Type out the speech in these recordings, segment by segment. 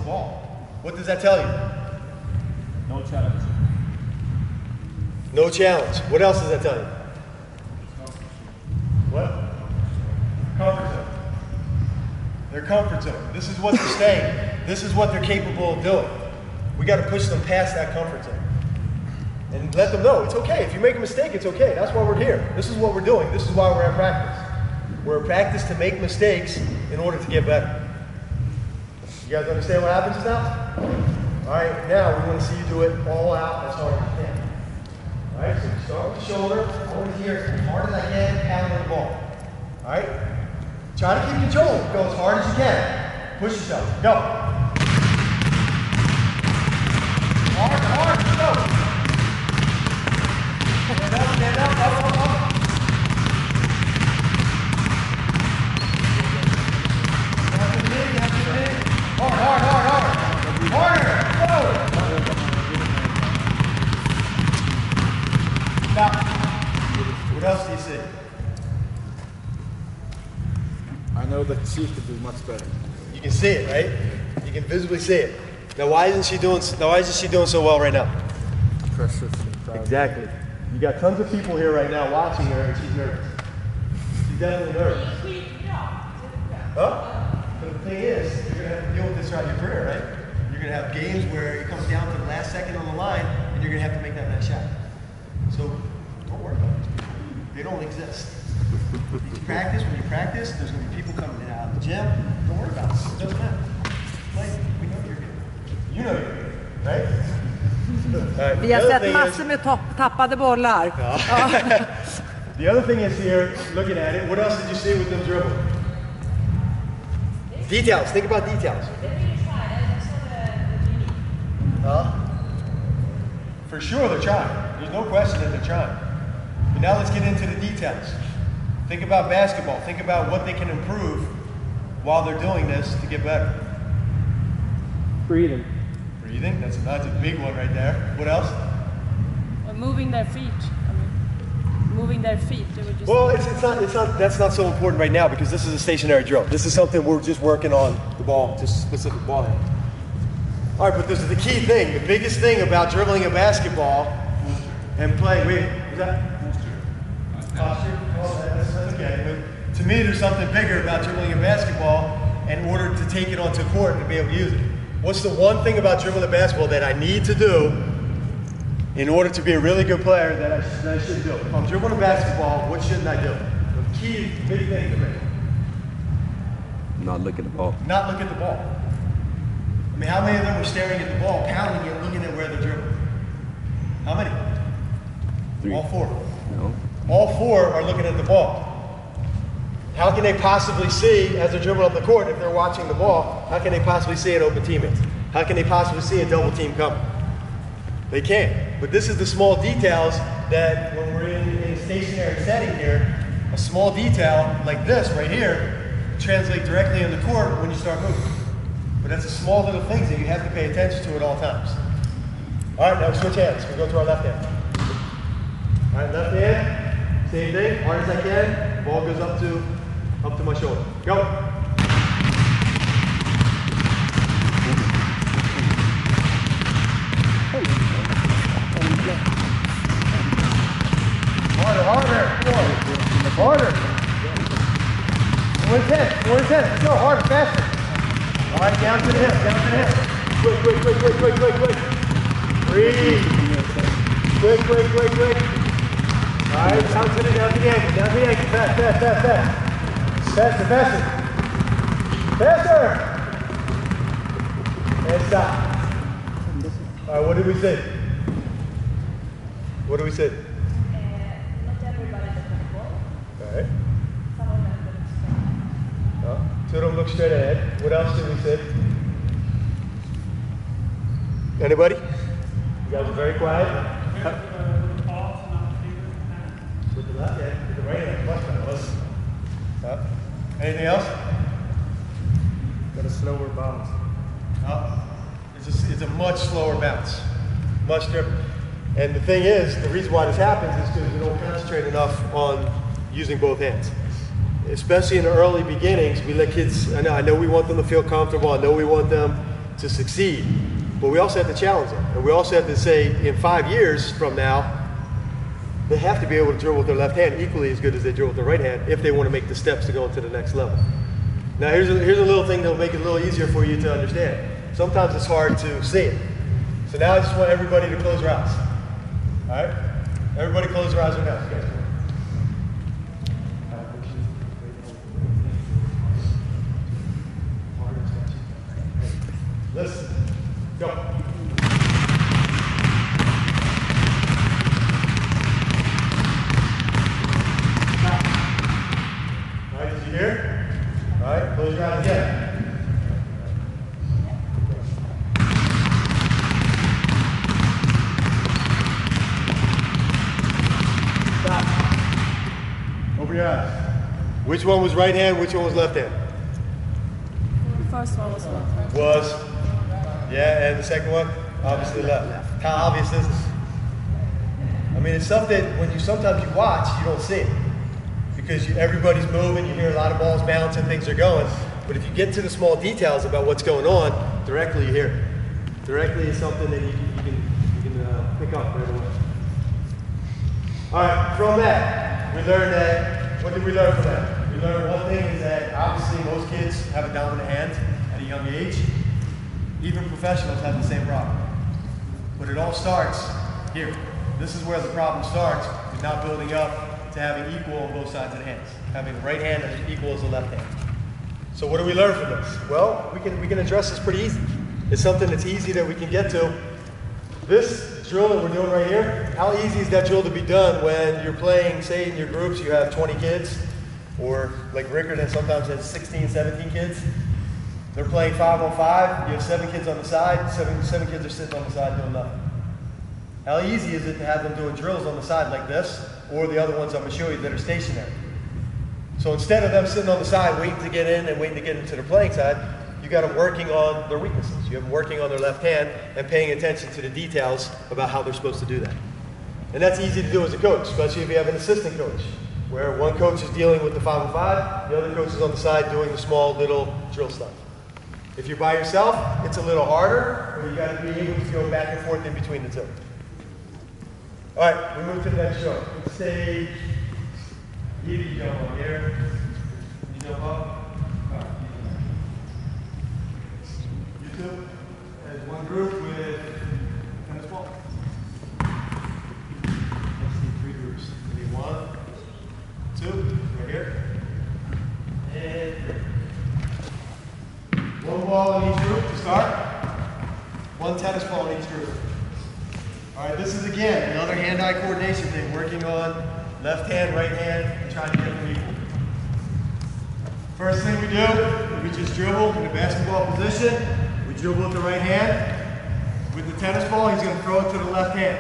ball. What does that tell you? No challenge. No challenge. What else does that tell you? What? Comfort zone. Their comfort zone. This is what they're staying. This is what they're capable of doing. We got to push them past that comfort zone. And let them know it's okay. If you make a mistake, it's okay. That's why we're here. This is what we're doing. This is why we're at practice. We're at practice to make mistakes in order to get better. You guys understand what happens now? All right, now we want to see you do it all out as hard as you can. All right, so you start with the shoulder, over here as hard as I can, pounding the ball. All right, try to keep control. Go as hard as you can. Push yourself. Go. Hard, go. Stand up, up. Hard. Harder, go. Now, what else do you see? I know that she could do much better. You can see it, right? You can visibly see it. Now, why isn't she doing so well right now? Pressure. Exactly. You got tons of people here right now watching her, and she's nervous. She's definitely nervous. Huh? But the thing is, you're going to have to deal with this throughout your career, right? You're going to have games where it comes down to the last second on the line, and you're going to have to make that shot. So don't worry about it. They don't exist. When you practice, there's going to be people coming in and out of the gym. Don't worry about it. It doesn't matter. Play. We know you're good. You know you're good, right? Right. Vi har sett massor med tappade bollar. Ja. The other thing is here, looking at it, what else did you see with them dribbling? Details. Think about details. For sure they're trying. There's no question that they're trying. But now let's get into the details. Think about basketball. Think about what they can improve while they're doing this to get better. Breathing. Breathing, that's a big one right there. What else? Moving their feet. Moving their feet. Well, that's not so important right now because this is a stationary drill. This is something we're just working on the ball, just specific ball hand. All right, but this is the key thing. The biggest thing about dribbling a basketball and playing, is that? Posture. Oh, that's okay. But to me, there's something bigger about dribbling a basketball in order to take it onto court and be able to use it. What's the one thing about dribbling a basketball that I need to do in order to be a really good player that I should do? If I'm dribbling a basketball, what shouldn't I do? The key, big thing to me. Not look at the ball. Not look at the ball. I mean, how many of them were staring at the ball, pounding it, looking at where they're dribbling? How many? 3. All 4. No. All 4 are looking at the ball. How can they possibly see, as they're dribbling up the court, if they're watching the ball, how can they possibly see an open teammate? How can they possibly see a double team coming? They can't. But this is the small details that when we're in a stationary setting here, a small detail like this right here translate directly on the court when you start moving. But that's the small little things that you have to pay attention to at all times. All right, now switch hands. We go to our left hand. All right, left hand, same thing, hard as I can. Ball goes up to my shoulder. Go. Harder. More intense. Let's go, harder, faster. All right, down to the hip. Quick. Breathe. Quick. All right, down to the ankle. Fast. Faster. And stop. All right, what did we say? Not everybody looks at the ball. All right. Some of them look straight. Two of them look straight ahead. What else did we say? Anybody? You guys are very quiet. With the left hand, with the right hand, much better. Anything else? Got a slower bounce. It's a much slower bounce. Much different. And the thing is, the reason why this happens is because we don't concentrate enough on using both hands. Especially in the early beginnings, we let kids, I know we want them to feel comfortable, I know we want them to succeed. But we also have to challenge them. And we also have to say, in 5 years from now, they have to be able to dribble with their left hand equally as good as they dribble with their right hand if they want to make the steps to go into the next level. Now here's a little thing that will make it a little easier for you to understand. Sometimes it's hard to see it. So now I just want everybody to close their eyes. All right? Everybody close their eyes right now. You guys go. Listen. Go. All right, did you hear? All right, close your eyes again. Over your eyes. Which one was right hand, which one was left hand? The first one was left. Was. Yeah, and the second one? Obviously left. How obvious is this? I mean, it's stuff that when sometimes you watch, you don't see it. Because everybody's moving, you hear a lot of balls bouncing, things are going. But if you get to the small details about what's going on, directly you hear it. Directly is something that you can pick up right away. All right, from that, we learned that, what did we learn from that? We learned one thing is that obviously most kids have a dominant hand at a young age. Even professionals have the same problem. But it all starts here. This is where the problem starts, is not building up to having equal on both sides of the hands. Having the right hand as equal as the left hand. So what do we learn from this? Well, we can address this pretty easy. It's something that's easy that we can get to. This drill that we're doing right here, how easy is that drill to be done when you're playing, say in your groups you have 20 kids, or like Rickard that sometimes has 16, 17 kids. They're playing 5-on-5, you have 7 kids on the side, seven kids are sitting on the side doing nothing. How easy is it to have them doing drills on the side like this, or the other ones I'm going to show you that are stationary? So instead of them sitting on the side waiting to get in and waiting to get into their playing side, you got them working on their weaknesses. You have them working on their left hand and paying attention to the details about how they're supposed to do that. And that's easy to do as a coach, especially if you have an assistant coach, where one coach is dealing with the 5-on-5, the other coach is on the side doing the small little drill stuff. If you're by yourself, it's a little harder, but you got to be able to go back and forth in between the two. All right, we move to the next stroke. Stay. Either you jump up here, you jump up. All right, you two, as one group with tennis ball. Let's see 3 groups. We need 1, 2, right here, and 3. 1 ball in each group to start. 1 tennis ball in each group. All right, this is again another hand-eye coordination thing, working on left hand, right hand, and trying to get them equal. First thing we do, we just dribble in the basketball position. We dribble with the right hand. With the tennis ball, he's going to throw it to the left hand.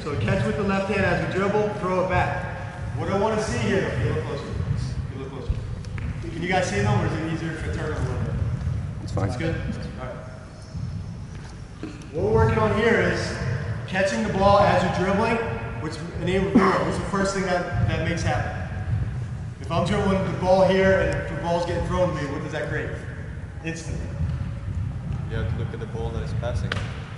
So catch with the left hand as we dribble, throw it back. What I want to see here, get a little closer. Get a little closer. Can you guys see them, or is it easier if I turn them a little bit? It's fine. That's good? All right. What we're working on here is catching the ball as you're dribbling, which is the first thing that makes happen. If I'm dribbling the ball here and the ball's getting thrown to me, what does that create? Instantly. You have to look at the ball that is passing.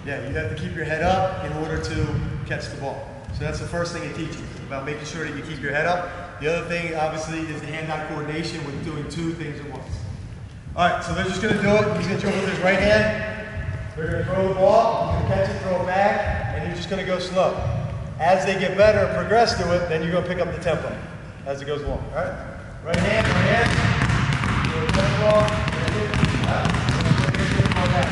Yeah, you have to keep your head up in order to catch the ball. So that's the first thing it teaches, about making sure that you keep your head up. The other thing, obviously, is the hand-eye coordination with doing 2 things at once. All right, so they're just going to do it. He's going to dribble with his right hand. They're going to throw the ball, he's going to catch it, throw it back, and you're just going to go slow. As they get better and progress to it, then you're going to pick up the tempo as it goes along. All right? Right hand, right hand. Throw the tennis ball, and it. Throw back.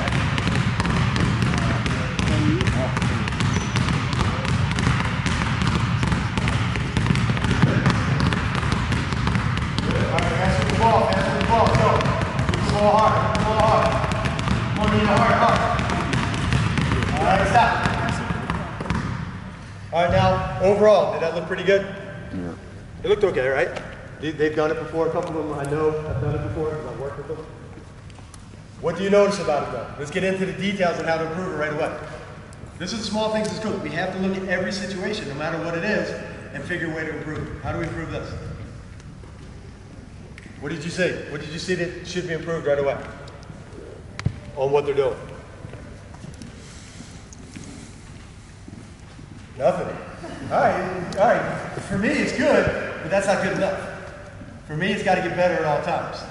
All right, pass with the ball, go. Keep the ball hard, keep the ball hard. Come on, hard. All right, stop. All right, now, overall, did that look pretty good? Yeah. It looked okay, right? They've done it before. A couple of them I know have done it before because I've worked with them. What do you notice about it, though? Let's get into the details on how to improve it right away. This is the small things that's good. We have to look at every situation, no matter what it is, and figure a way to improve it. How do we improve this? What did you see? What did you see that should be improved right away on what they're doing? Nothing. All right. For me, it's good, but that's not good enough. For me, it's got to get better at all times.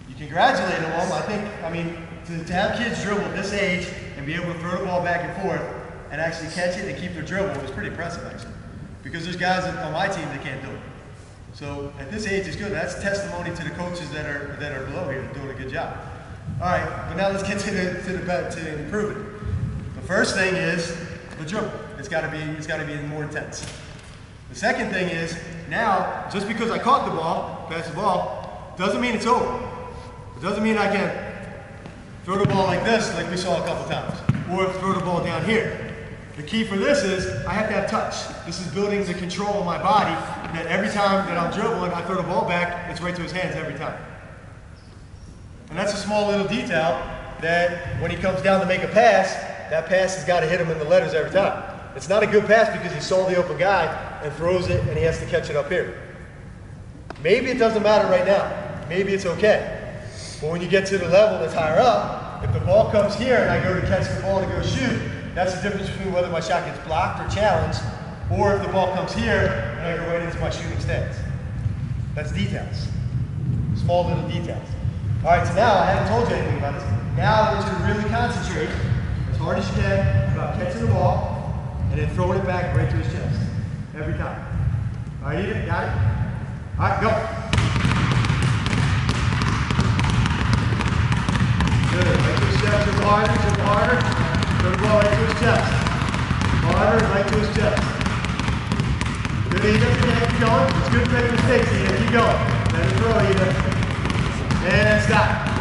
You congratulate them on, I mean, to have kids dribble at this age and be able to throw the ball back and forth and actually catch it and keep their dribble is pretty impressive, actually. Because there's guys on my team that can't do it. So at this age, it's good. That's testimony to the coaches that are below here doing a good job. All right, but now let's get to improving. The first thing is the dribble. It's got to be more intense. The second thing is now, just because I caught the ball, passed the ball, doesn't mean it's over. It doesn't mean I can throw the ball like this, like we saw a couple times, or throw the ball down here. The key for this is I have to have touch. This is building the control of my body that every time that I'm dribbling, I throw the ball back, it's right to his hands every time. And that's a small little detail that when he comes down to make a pass, that pass has got to hit him in the letters every time. It's not a good pass because he saw the open guy and throws it and he has to catch it up here. Maybe it doesn't matter right now. Maybe it's okay. But when you get to the level that's higher up, if the ball comes here and I go to catch the ball to go shoot, that's the difference between whether my shot gets blocked or challenged, or if the ball comes here and I go right into my shooting stance. That's details. Small little details. All right, so now I haven't told you anything about this. Now I want you to really concentrate as hard as you can about catching the ball and then throwing it back right to his chest. Every time. All right, Ethan, got it? All right, go. Good, right to his chest, jump harder. Throw the ball right to his chest. Harder, right to his chest. Good, Ethan, keep going. It's good to make mistakes, Ethan, keep going. Let him throw, Ethan. And stop.